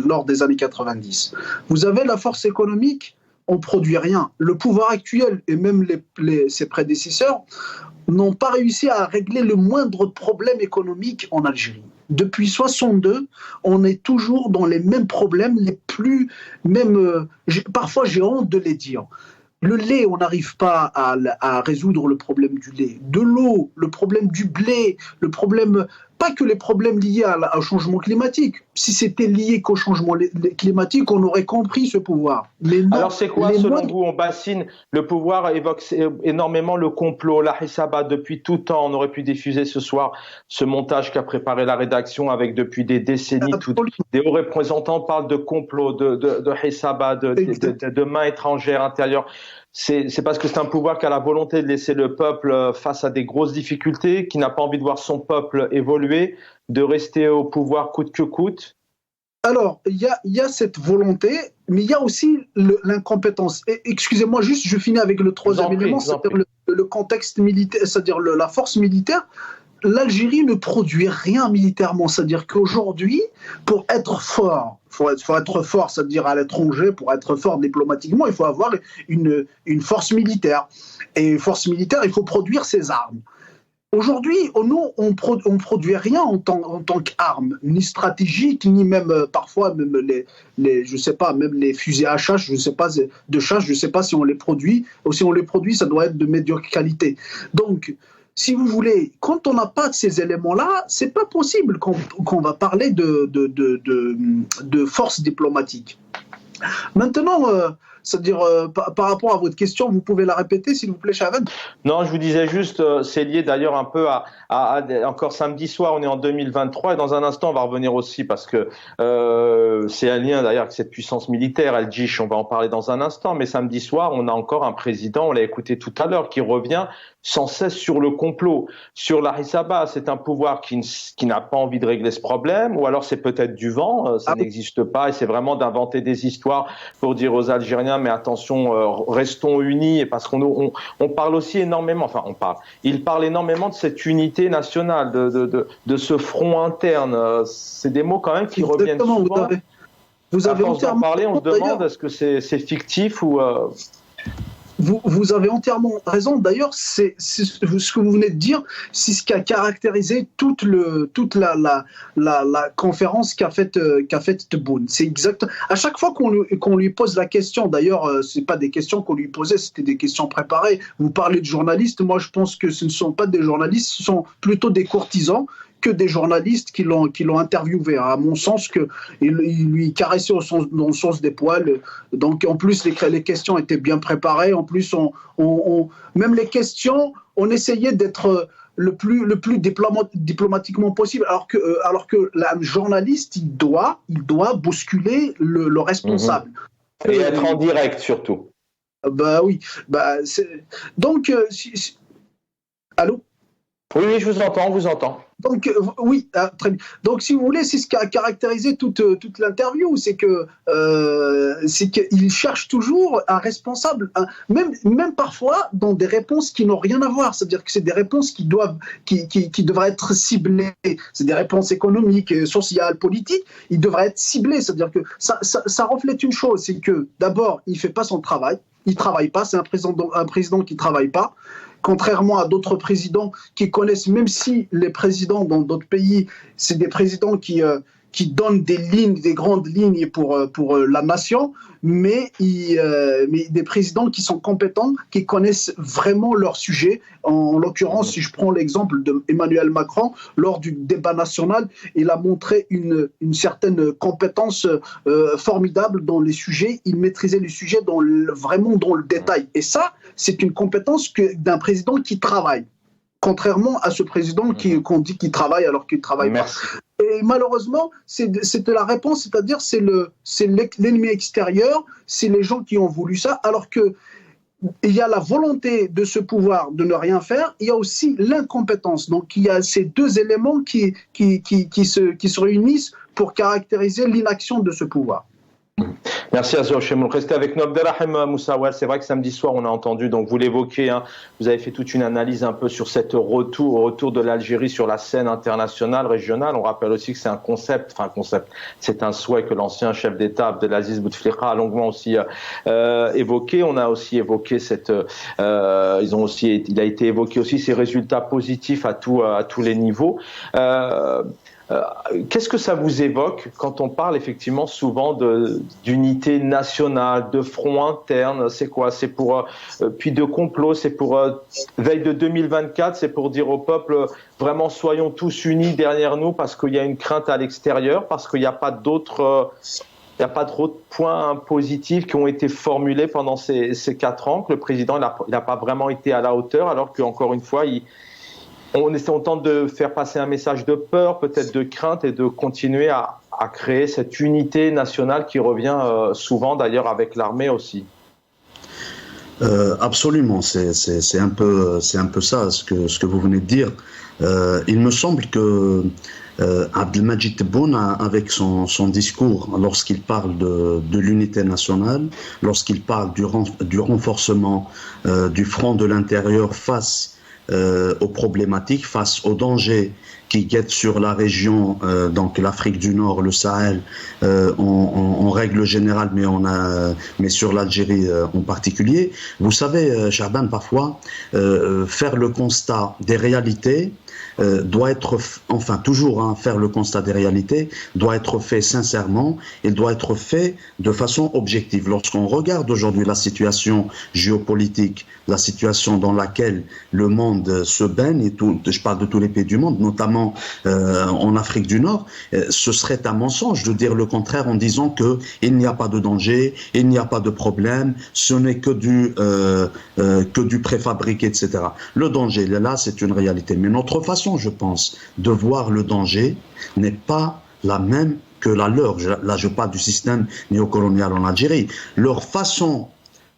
lors des années 90. Vous avez la force économique, on ne produit rien. Le pouvoir actuel et même ses prédécesseurs n'ont pas réussi à régler le moindre problème économique en Algérie. Depuis 1962, on est toujours dans les mêmes problèmes, parfois j'ai honte de les dire. Le lait, on n'arrive pas à résoudre le problème du lait. De l'eau, le problème du blé, le problème, pas que les problèmes liés au changement climatique. Si c'était lié qu'au changement climatique, on aurait compris ce pouvoir. Mais non. Alors c'est quoi, selon vous, on bassine, le pouvoir évoque énormément le complot, la Hissaba, depuis tout temps. On aurait pu diffuser ce soir ce montage qu'a préparé la rédaction avec depuis des décennies, des hauts représentants parlent de complot, de Hissaba, de mains étrangères intérieures. C'est parce que c'est un pouvoir qui a la volonté de laisser le peuple face à des grosses difficultés, qui n'a pas envie de voir son peuple évoluer, de rester au pouvoir coûte que coûte. Alors, il y a cette volonté, mais il y a aussi l'incompétence. Excusez-moi, juste, je finis avec le troisième élément, c'est-à-dire le contexte militaire, c'est-à-dire la force militaire. L'Algérie ne produit rien militairement, c'est-à-dire qu'aujourd'hui, pour être fort, c'est-à-dire à l'étranger, pour être fort diplomatiquement, il faut avoir une force militaire. Et une force militaire, il faut produire ses armes. Aujourd'hui, nous, on produit rien en tant qu'arme, ni stratégique, ni même parfois même je sais pas, même les fusils à chasse, je sais pas je sais pas si on les produit, ou si on les produit, ça doit être de médiocre qualité. Donc, si vous voulez, quand on n'a pas ces éléments-là, c'est pas possible qu'on va parler de force diplomatique. Maintenant, c'est-à-dire par rapport à votre question, vous pouvez la répéter, s'il vous plaît, Chavan? Non, je vous disais juste, c'est lié d'ailleurs un peu à encore samedi soir, on est en 2023, et dans un instant, on va revenir aussi, parce que c'est un lien d'ailleurs avec cette puissance militaire, Al-Jish, on va en parler dans un instant, mais samedi soir, on a encore un président, on l'a écouté tout à l'heure, qui revient sans cesse sur le complot, sur la Hissaba. C'est un pouvoir qui n'a pas envie de régler ce problème, ou alors c'est peut-être du vent, ça n'existe pas, et c'est vraiment d'inventer des histoires pour dire aux Algériens, mais attention, restons unis, parce qu'on parle aussi énormément, il parle énormément de cette unité nationale, de ce front interne. C'est des mots quand même qui reviennent souvent. Vous avez entièrement parlé, on se demande est-ce que c'est fictif ou... Vous avez entièrement raison. D'ailleurs, c'est ce que vous venez de dire, c'est ce qui a caractérisé toute la conférence qu'a faite Tebboune. C'est exact. À chaque fois qu'on lui pose la question, d'ailleurs, c'est pas des questions qu'on lui posait, c'était des questions préparées. Vous parlez de journalistes. Moi, je pense que ce ne sont pas des journalistes, ce sont plutôt des courtisans que des journalistes qui l'ont interviewé. À mon sens, il lui caressait dans le sens des poils. Donc, en plus, les questions étaient bien préparées. En plus, même les questions, on essayait d'être le plus diplomatiquement possible. Alors que la journaliste, il doit bousculer le responsable. Et être en direct, surtout. Bah oui. Donc, allô? Oui, je vous entends. Donc, oui, très bien. Donc, si vous voulez, c'est ce qui a caractérisé toute l'interview, c'est qu'il cherche toujours un responsable, même parfois dans des réponses qui n'ont rien à voir. C'est-à-dire que c'est des réponses qui devraient être ciblées. C'est des réponses économiques, sociales, politiques. Ils devraient être ciblés. C'est-à-dire que ça reflète une chose, c'est que d'abord, il fait pas son travail. Il travaille pas. C'est un président qui travaille pas. Contrairement à d'autres présidents qui connaissent, même si les présidents dans d'autres pays, c'est des présidents qui qui donne des lignes, des grandes lignes pour la nation, mais des présidents qui sont compétents, qui connaissent vraiment leur sujet. En l'occurrence, si je prends l'exemple d'Emmanuel Macron, lors du débat national, il a montré une certaine compétence formidable dans les sujets. Il maîtrisait les sujets vraiment dans le détail. Et ça, c'est une compétence d'un président qui travaille. Contrairement à ce président qu'on dit qu'il travaille alors qu'il ne travaille pas. Et malheureusement, c'est la réponse, c'est-à-dire c'est l'ennemi extérieur, c'est les gens qui ont voulu ça, alors que il y a la volonté de ce pouvoir de ne rien faire, il y a aussi l'incompétence. Donc il y a ces deux éléments qui se réunissent pour caractériser l'inaction de ce pouvoir. Merci Azor Chemoul. Restez avec nous. Abdelrahim Moussawel, c'est vrai que samedi soir on a entendu, donc vous l'évoquez, vous avez fait toute une analyse un peu sur cet retour de l'Algérie sur la scène internationale, régionale. On rappelle aussi que c'est un concept, c'est un souhait que l'ancien chef d'État Abdelaziz Bouteflika a longuement aussi évoqué. On a aussi évoqué il a été évoqué aussi ces résultats positifs à tous les niveaux. Qu'est-ce que ça vous évoque quand on parle effectivement souvent d'unité nationale, de front interne? C'est quoi? C'est pour puis de complot, c'est pour veille de 2024, c'est pour dire au peuple vraiment soyons tous unis derrière nous parce qu'il y a une crainte à l'extérieur, parce qu'il n'y a pas d'autres points positifs qui ont été formulés pendant ces 4 ans, que le président n'a pas vraiment été à la hauteur, alors qu'encore une fois, on tente de faire passer un message de peur, peut-être de crainte, et de continuer à créer cette unité nationale qui revient souvent d'ailleurs avec l'armée aussi. Absolument, c'est un peu ça ce que vous venez de dire. Il me semble que Abdelmadjid Tebboune, avec son discours, lorsqu'il parle de l'unité nationale, lorsqu'il parle du renforcement du front de l'intérieur face aux problématiques, face aux dangers qui guettent sur la région, donc l'Afrique du Nord, le Sahel, en règle générale, mais sur l'Algérie en particulier. Vous savez, Chahban, parfois, faire le constat des réalités doit être, toujours faire le constat des réalités doit être fait sincèrement, il doit être fait de façon objective. Lorsqu'on regarde aujourd'hui la situation géopolitique, la situation dans laquelle le monde se baigne, et je parle de tous les pays du monde, notamment en Afrique du Nord, ce serait un mensonge de dire le contraire en disant qu'il n'y a pas de danger, il n'y a pas de problème, ce n'est que du préfabriqué, etc. Le danger, là, c'est une réalité. Mais notre façon, je pense, de voir le danger n'est pas la même que la leur. Là, je parle du système néocolonial en Algérie. Leur façon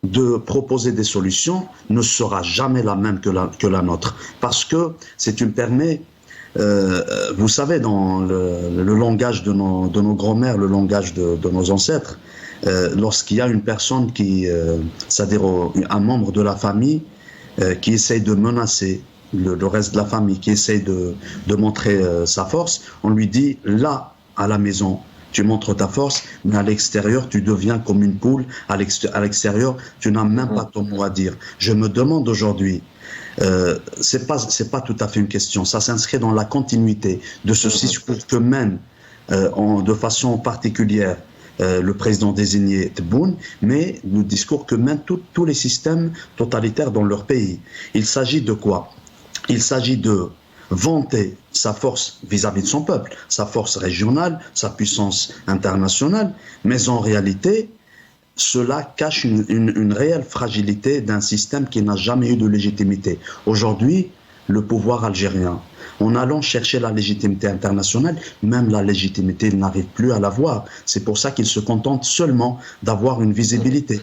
de proposer des solutions ne sera jamais la même que la nôtre. Parce que, si tu me permets, vous savez, dans le langage de nos grands-mères, le langage de nos ancêtres, lorsqu'il y a une personne c'est-à-dire un membre de la famille qui essaye de menacer le reste de la famille, qui essaye de montrer sa force, on lui dit, là, à la maison, tu montres ta force, mais à l'extérieur, tu deviens comme une poule, à l'extérieur, tu n'as même pas ton mot à dire. Je me demande aujourd'hui, c'est pas tout à fait une question, ça s'inscrit dans la continuité de ce discours que mène de façon particulière le président désigné Tebboune, mais le discours que mènent tous les systèmes totalitaires dans leur pays. Il s'agit de quoi? Il s'agit de vanter sa force vis-à-vis de son peuple, sa force régionale, sa puissance internationale, mais en réalité, cela cache une réelle fragilité d'un système qui n'a jamais eu de légitimité. Aujourd'hui, le pouvoir algérien, en allant chercher la légitimité internationale, même la légitimité, il n'arrive plus à l'avoir. C'est pour ça qu'il se contente seulement d'avoir une visibilité,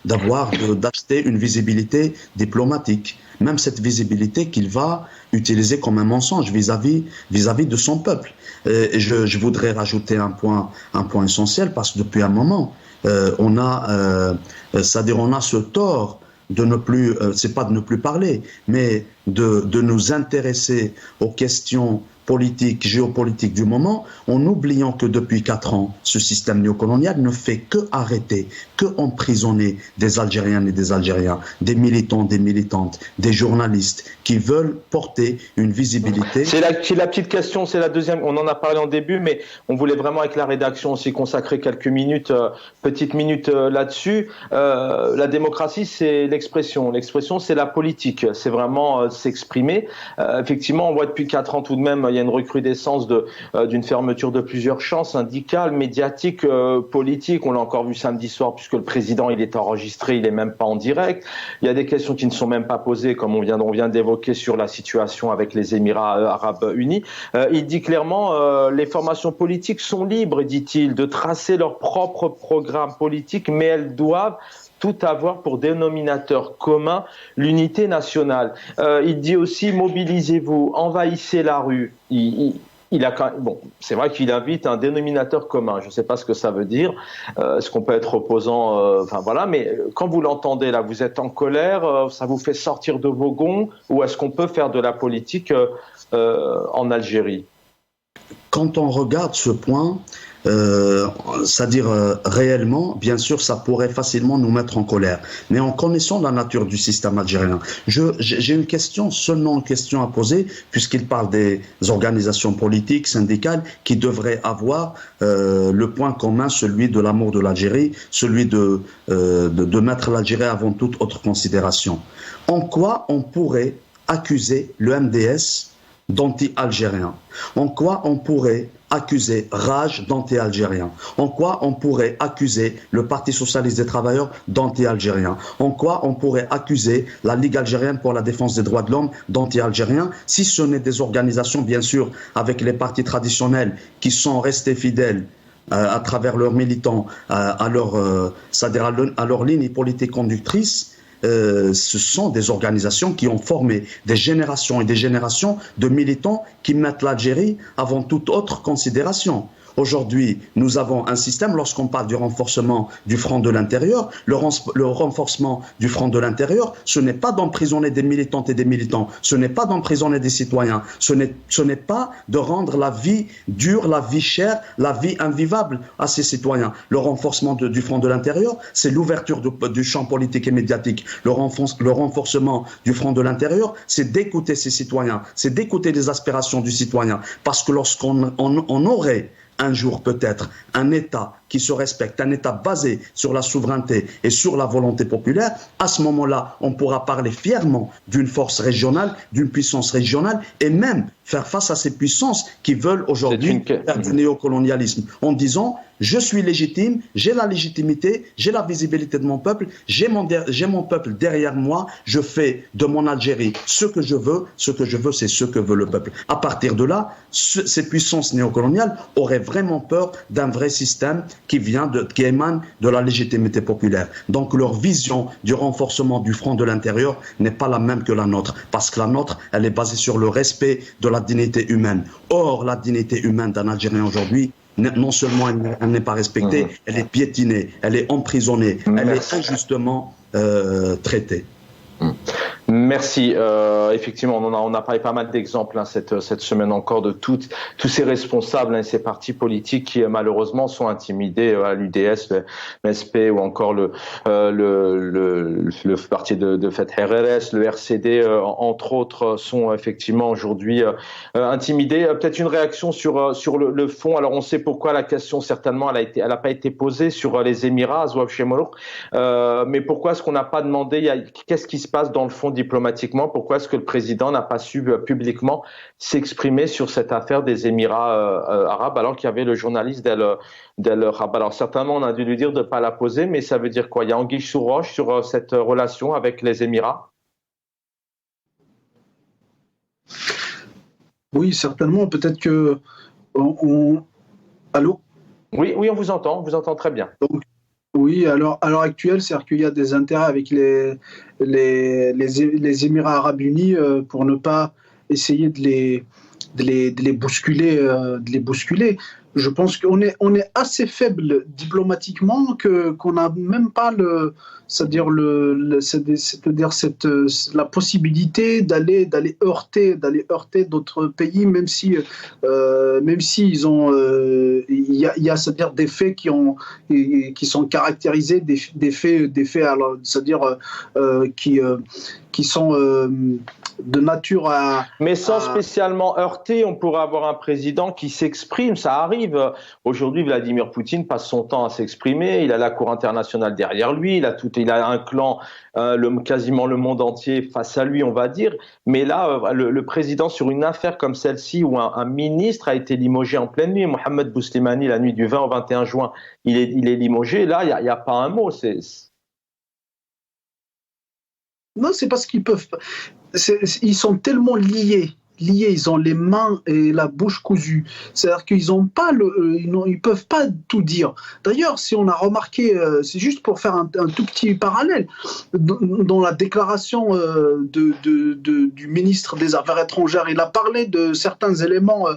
d'acheter une visibilité diplomatique. Même cette visibilité qu'il va utiliser comme un mensonge vis-à-vis de son peuple. Et je voudrais rajouter un point essentiel, parce que depuis un moment, on a ce tort de ne plus, c'est pas de ne plus parler, mais de nous intéresser aux questions politique, géopolitique du moment, en oubliant que depuis 4 ans, ce système néocolonial ne fait que arrêter, que emprisonner des Algériennes et des Algériens, des militants, des militantes, des journalistes qui veulent porter une visibilité. C'est la petite question, c'est la deuxième, on en a parlé en début, mais on voulait vraiment avec la rédaction aussi consacrer quelques minutes, petites minutes là-dessus. La démocratie, c'est l'expression, c'est la politique, c'est vraiment s'exprimer. Effectivement, on voit depuis 4 ans tout de même, il y a une recrudescence d'une fermeture de plusieurs champs, syndicales, médiatiques, politiques. On l'a encore vu samedi soir puisque le président il est enregistré, il est même pas en direct. Il y a des questions qui ne sont même pas posées, comme on vient d'évoquer sur la situation avec les Émirats arabes unis. Il dit clairement les formations politiques sont libres, dit-il, de tracer leur propre programme politique, mais elles doivent tout avoir pour dénominateur commun l'unité nationale. Il dit aussi mobilisez-vous, envahissez la rue. Bon, c'est vrai qu'il invite un dénominateur commun. Je ne sais pas ce que ça veut dire. Est-ce qu'on peut être opposant enfin voilà. Mais quand vous l'entendez là, vous êtes en colère. Ça vous fait sortir de vos gonds. Ou est-ce qu'on peut faire de la politique en Algérie? Quand on regarde ce point, c'est-à-dire réellement, bien sûr, ça pourrait facilement nous mettre en colère. Mais en connaissant la nature du système algérien, j'ai une question, seulement une question à poser, puisqu'il parle des organisations politiques, syndicales, qui devraient avoir le point commun, celui de l'amour de l'Algérie, celui de mettre l'Algérie avant toute autre considération. En quoi on pourrait accuser le MDS d'anti-algérien? En quoi on pourrait accuser Rage d'anti-algérien? En quoi on pourrait accuser le Parti socialiste des travailleurs d'anti-algérien? En quoi on pourrait accuser la Ligue algérienne pour la défense des droits de l'homme d'anti-algérien, si ce n'est des organisations, bien sûr, avec les partis traditionnels qui sont restés fidèles à travers leurs militants, à leur ligne politique conductrice? Ce sont des organisations qui ont formé des générations et des générations de militants qui mettent l'Algérie avant toute autre considération. Aujourd'hui, nous avons un système, lorsqu'on parle du renforcement du front de l'intérieur, le renforcement du front de l'intérieur, ce n'est pas d'emprisonner des militantes et des militants, ce n'est pas d'emprisonner des citoyens, ce n'est pas de rendre la vie dure, la vie chère, la vie invivable à ces citoyens. Le renforcement du front de l'intérieur, c'est l'ouverture du champ politique et médiatique. Le renforcement du front de l'intérieur, c'est d'écouter ces citoyens, c'est d'écouter les aspirations du citoyen. Parce que lorsqu'on aurait un jour peut-être un État qui se respecte, un État basé sur la souveraineté et sur la volonté populaire, à ce moment-là, on pourra parler fièrement d'une force régionale, d'une puissance régionale, et même faire face à ces puissances qui veulent aujourd'hui faire du néocolonialisme, en disant « je suis légitime, j'ai la légitimité, j'ai la visibilité de mon peuple, j'ai mon peuple derrière moi, je fais de mon Algérie ce que je veux, c'est ce que veut le peuple ». À partir de là, ces puissances néocoloniales auraient vraiment peur d'un vrai système qui émane de la légitimité populaire. Donc leur vision du renforcement du front de l'intérieur n'est pas la même que la nôtre, parce que la nôtre, elle est basée sur le respect de la dignité humaine. Or, la dignité humaine d'un Algérien aujourd'hui, non seulement elle n'est pas respectée, elle est piétinée, elle est emprisonnée, elle est injustement traitée. Merci. Effectivement, on a parlé pas mal d'exemples cette semaine encore de tous ces responsables et ces partis politiques qui malheureusement sont intimidés à l'UDS, le MSP ou encore le parti de Feth RRS, le RCD, entre autres, sont effectivement aujourd'hui intimidés. Peut-être une réaction sur le fond. Alors on sait pourquoi la question certainement elle a pas été posée sur les Émirats, Zouave Chemolouk, mais pourquoi est-ce qu'on n'a pas demandé qu'est-ce qui se passe dans le fond diplomatiquement? Pourquoi est-ce que le président n'a pas su publiquement s'exprimer sur cette affaire des Émirats arabes alors qu'il y avait le journaliste d'El Rab? Alors certainement on a dû lui dire de ne pas la poser, mais ça veut dire quoi? Il y a anguille sous roche sur cette relation avec les Émirats? Oui, certainement. Peut-être que... Allô? Oui, on vous entend très bien. Donc, oui, à l'heure actuelle, c'est-à-dire qu'il y a des intérêts avec les Émirats arabes unis pour ne pas essayer de les bousculer. Je pense qu'on est assez faible diplomatiquement qu'on n'a même pas c'est-à-dire la possibilité d'aller heurter d'autres pays, même si ils ont il y a c'est-à-dire des faits qui sont caractérisés, des faits alors, c'est-à-dire qui sont de nature à... Mais sans spécialement heurter, on pourrait avoir un président qui s'exprime, ça arrive. Aujourd'hui, Vladimir Poutine passe son temps à s'exprimer, il a la Cour internationale derrière lui, il a un clan, quasiment le monde entier face à lui, on va dire. Mais là, le président, sur une affaire comme celle-ci, où un ministre a été limogé en pleine nuit, Mohamed Bouslimani, la nuit du 20 au 21 juin, il est limogé, là, il n'y a pas un mot, Non, c'est parce qu'ils peuvent pas. Ils sont tellement liés, ils ont les mains et la bouche cousue. C'est-à-dire qu'ils ont pas ils peuvent pas tout dire. D'ailleurs, si on a remarqué, c'est juste pour faire un tout petit parallèle, dans la déclaration du ministre des Affaires étrangères, il a parlé de certains éléments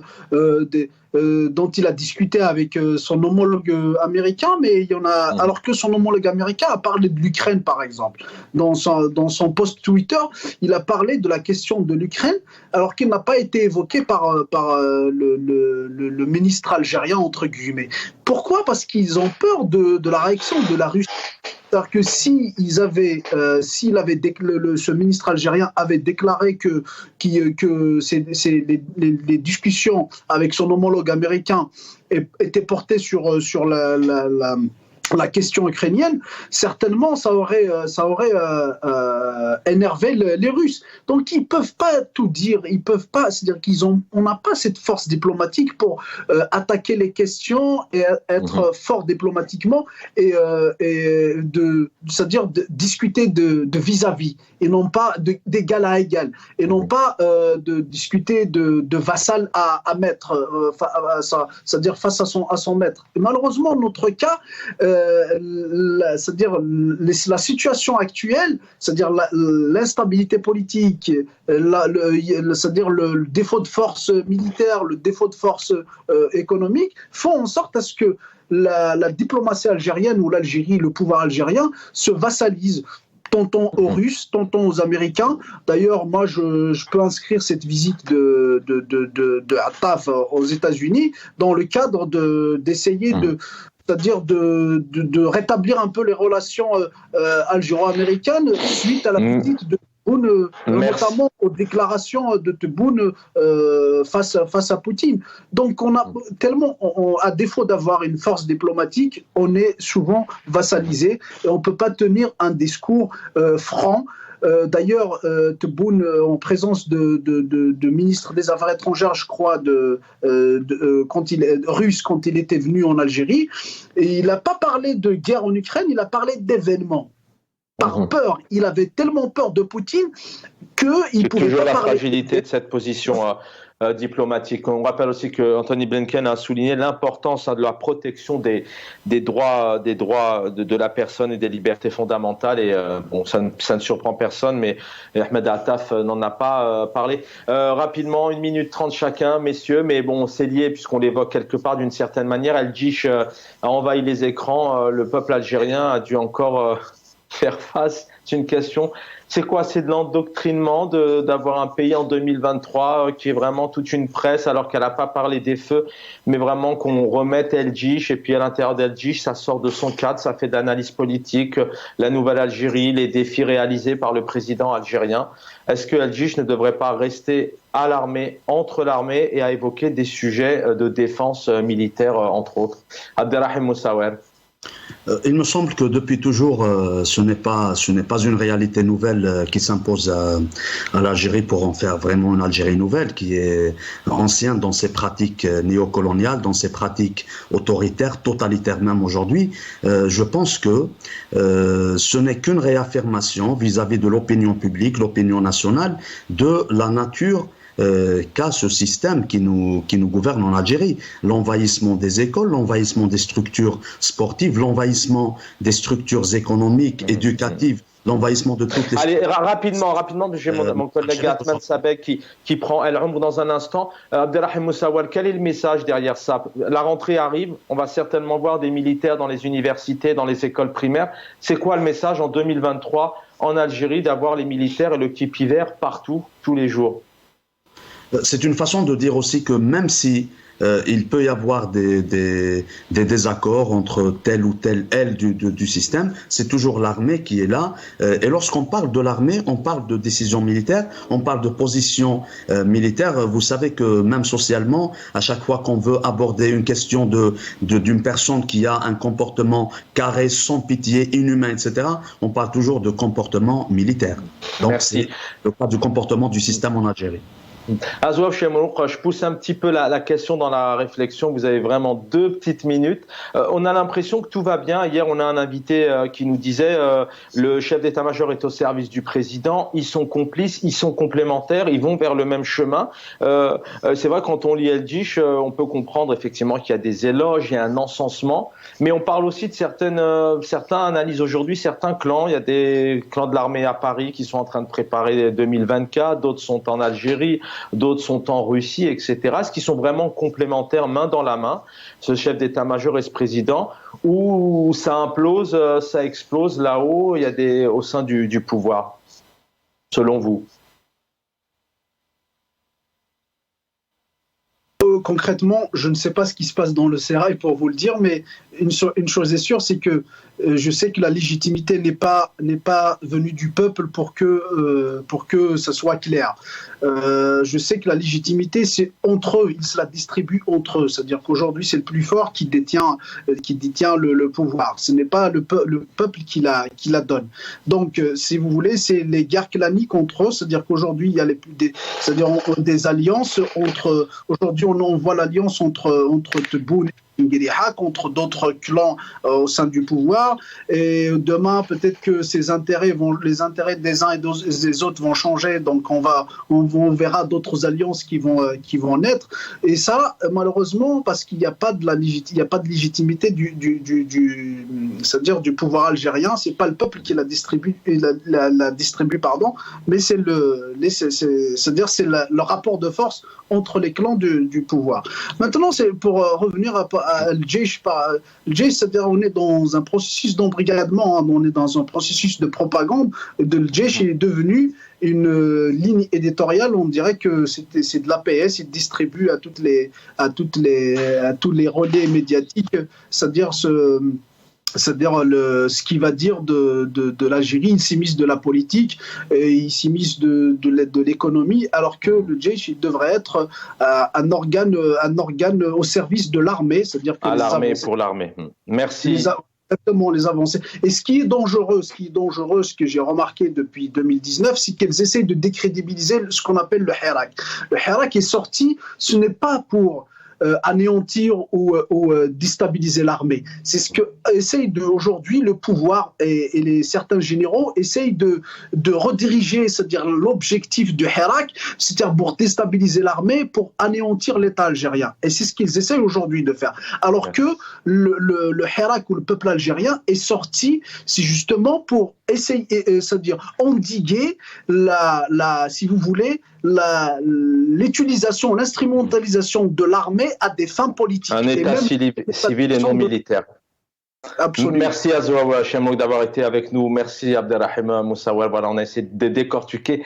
dont il a discuté avec son homologue américain, mais il y en a, alors que son homologue américain a parlé de l'Ukraine, par exemple. Dans son post Twitter, il a parlé de la question de l'Ukraine, alors qu'il n'a pas été évoqué par le ministre algérien, entre guillemets. Pourquoi ? Parce qu'ils ont peur de la réaction de la Russie. C'est-à-dire que ce ministre algérien avait déclaré que les discussions avec son homologue américain étaient portées sur la question ukrainienne, certainement ça aurait énervé les Russes. Donc ils peuvent pas tout dire, ils peuvent pas, c'est-à-dire on n'a pas cette force diplomatique pour attaquer les questions et être fort diplomatiquement c'est-à-dire de discuter de vis-à-vis et non pas d'égal à égal et non pas de discuter de vassal à maître, c'est-à-dire face à son maître. Et malheureusement, notre cas, c'est-à-dire la situation actuelle, c'est-à-dire l'instabilité politique, c'est-à-dire le défaut de force militaire, le défaut de force économique, font en sorte à ce que la diplomatie algérienne ou l'Algérie, le pouvoir algérien, se vassalise tantôt aux Russes, tantôt aux Américains. D'ailleurs, moi, je peux inscrire cette visite de Attaf aux États-Unis dans le cadre d'essayer c'est-à-dire de rétablir un peu les relations algéro-américaines suite à la visite de Tebboune, notamment aux déclarations de Tebboune face à Poutine. Donc, à défaut d'avoir une force diplomatique, on est souvent vassalisé et on ne peut pas tenir un discours franc. D'ailleurs, Tebboune, en présence de ministre des Affaires étrangères, je crois, russe, quand il était venu en Algérie, et il n'a pas parlé de guerre en Ukraine, il a parlé d'événements. Par peur, il avait tellement peur de Poutine qu'il pouvait pas parler. La fragilité de cette position diplomatique. On rappelle aussi que Anthony Blinken a souligné l'importance de la protection des droits de la personne et des libertés fondamentales. Et ça ne surprend personne, mais Ahmed Attaf n'en a pas parlé. Rapidement, 1 minute 30 chacun, messieurs, mais bon, c'est lié puisqu'on l'évoque quelque part d'une certaine manière. El-Djish a envahi les écrans. Le peuple algérien a dû encore faire face. C'est une question. C'est quoi ? C'est de l'endoctrinement d'avoir un pays en 2023 qui est vraiment toute une presse alors qu'elle n'a pas parlé des feux, mais vraiment qu'on remette El-Djish, et puis à l'intérieur d'El-Djish, ça sort de son cadre, ça fait de l'analyse politique, la nouvelle Algérie, les défis réalisés par le président algérien. Est-ce que El-Djish ne devrait pas rester à l'armée, entre l'armée, et à évoquer des sujets de défense militaire, entre autres ? Abderrahim Moussaouer. Il me semble que depuis toujours, ce n'est pas une réalité nouvelle qui s'impose à l'Algérie pour en faire vraiment une Algérie nouvelle, qui est ancienne dans ses pratiques néocoloniales, dans ses pratiques autoritaires, totalitaires même aujourd'hui. Je pense que ce n'est qu'une réaffirmation vis-à-vis de l'opinion publique, l'opinion nationale, de la nature qu'a ce système qui nous gouverne en Algérie. L'envahissement des écoles, l'envahissement des structures sportives, l'envahissement des structures économiques, éducatives, l'envahissement de toutes les... Allez, rapidement, j'ai mon collègue Atman Sabek qui prend El Ombre dans un instant. Abdelrahim Moussawal, quel est le message derrière ça? La rentrée arrive, on va certainement voir des militaires dans les universités, dans les écoles primaires. C'est quoi le message en 2023 en Algérie d'avoir les militaires et le kit hiver partout, tous les jours? C'est une façon de dire aussi que même si il peut y avoir des désaccords entre telle ou telle aile du système, c'est toujours l'armée qui est là. Et lorsqu'on parle de l'armée, on parle de décision militaire, on parle de position militaire. Vous savez que même socialement, à chaque fois qu'on veut aborder une question d'une personne qui a un comportement carré, sans pitié, inhumain, etc., on parle toujours de comportement militaire. Donc c'est le cas du comportement du système en Algérie. Azouaf Chemoulouk, je pousse un petit peu la question dans la réflexion. Vous avez vraiment 2 petites minutes. On a l'impression que tout va bien. Hier, on a un invité qui nous disait le chef d'état-major est au service du président. Ils sont complices, ils sont complémentaires, ils vont vers le même chemin. C'est vrai, quand on lit El Djish, on peut comprendre effectivement qu'il y a des éloges, il y a un encensement. Mais on parle aussi de certains analysent aujourd'hui certains clans. Il y a des clans de l'armée à Paris qui sont en train de préparer 2024. D'autres sont en Algérie. D'autres sont en Russie, etc. Est-ce qu'ils sont vraiment complémentaires, main dans la main, ce chef d'état-major et ce président, ou ça implose, ça explose là-haut, il y a au sein du pouvoir, selon vous? Concrètement, je ne sais pas ce qui se passe dans le sérail pour vous le dire, mais une chose est sûre, c'est que je sais que la légitimité n'est pas venue du peuple pour que ça soit clair. Je sais que la légitimité, c'est entre eux, ils se la distribuent entre eux. C'est-à-dire qu'aujourd'hui, c'est le plus fort qui détient le pouvoir. Ce n'est pas le peuple qui la donne. Donc, si vous voulez, c'est les guerres claniques entre eux. C'est-à-dire qu'aujourd'hui, il y a des alliances entre. Aujourd'hui, on voit l'alliance entre Tebboune et Ngiriha contre d'autres clans au sein du pouvoir, et demain peut-être que les intérêts des uns et des autres vont changer, donc on verra d'autres alliances qui vont naître, et ça malheureusement parce qu'il n'y a pas de légitimité c'est-à-dire du pouvoir algérien. C'est pas le peuple qui la distribue mais c'est le rapport de force entre les clans du pouvoir. Maintenant, c'est pour revenir à le Djish, c'est-à-dire on est dans un processus d'embrigadement, on est dans un processus de propagande. Le Djish est devenu une ligne éditoriale, on dirait que c'est de l'APS, il distribue à tous les relais médiatiques, c'est-à-dire ce qu'il va dire de l'Algérie. Il s'immisce de la politique, et il s'immisce de l'économie, alors que le Djish il devrait être un organe au service de l'armée, c'est-à-dire que pour l'armée. Merci. Exactement, les avancées. Et ce qui est dangereux, ce que j'ai remarqué depuis 2019, c'est qu'elles essayent de décrédibiliser ce qu'on appelle le Hirak. Le Hirak est sorti, ce n'est pas pour anéantir ou déstabiliser l'armée. C'est ce que essaye aujourd'hui le pouvoir, et certains généraux essayent de rediriger, c'est-à-dire l'objectif du Hirak, c'est-à-dire pour déstabiliser l'armée, pour anéantir l'État algérien. Et c'est ce qu'ils essayent aujourd'hui de faire. Alors que le Hirak ou le peuple algérien est sorti, c'est justement pour essayer, c'est-à-dire endiguer si vous voulez, l'utilisation, l'instrumentalisation de l'armée à des fins politiques. Un État civil et non militaire. Absolument. Merci Azouaf Chemoulouk d'avoir été avec nous. Merci Abdelrahim Moussawal. Voilà, on a essayé de décortiquer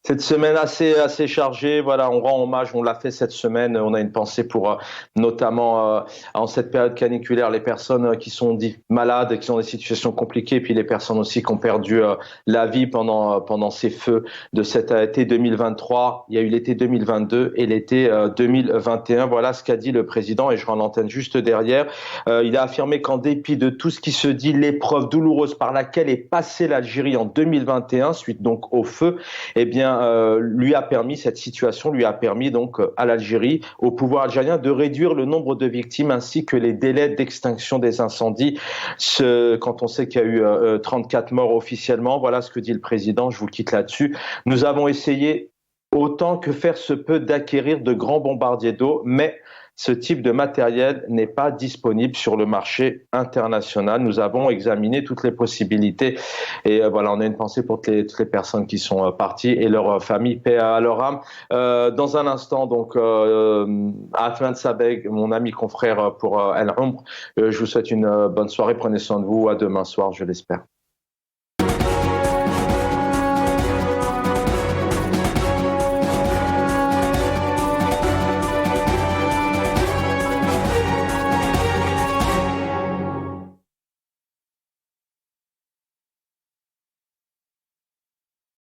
cette semaine assez chargée. Voilà, on rend hommage, on l'a fait cette semaine. On a une pensée pour notamment en cette période caniculaire, les personnes qui sont malades, qui sont dans des situations compliquées, et puis les personnes aussi qui ont perdu la vie pendant ces feux de cet été 2023. Il y a eu l'été 2022 et l'été 2021. Voilà ce qu'a dit le président, et je rends l'antenne juste derrière. Il a affirmé qu'en dépit de tout ce qui se dit, l'épreuve douloureuse par laquelle est passée l'Algérie en 2021, suite donc au feu, eh bien, cette situation lui a permis donc à l'Algérie, au pouvoir algérien, de réduire le nombre de victimes ainsi que les délais d'extinction des incendies. Quand on sait qu'il y a eu 34 morts officiellement, voilà ce que dit le président. Je vous quitte là-dessus. Nous avons essayé autant que faire se peut d'acquérir de grands bombardiers d'eau, mais ce type de matériel n'est pas disponible sur le marché international. Nous avons examiné toutes les possibilités et voilà, on a une pensée pour toutes les personnes qui sont parties et leurs familles, paix à leur âme. Dans un instant, donc, Ahmed Sabeg, mon ami confrère pour El Umr, je vous souhaite une bonne soirée, prenez soin de vous, à demain soir, je l'espère.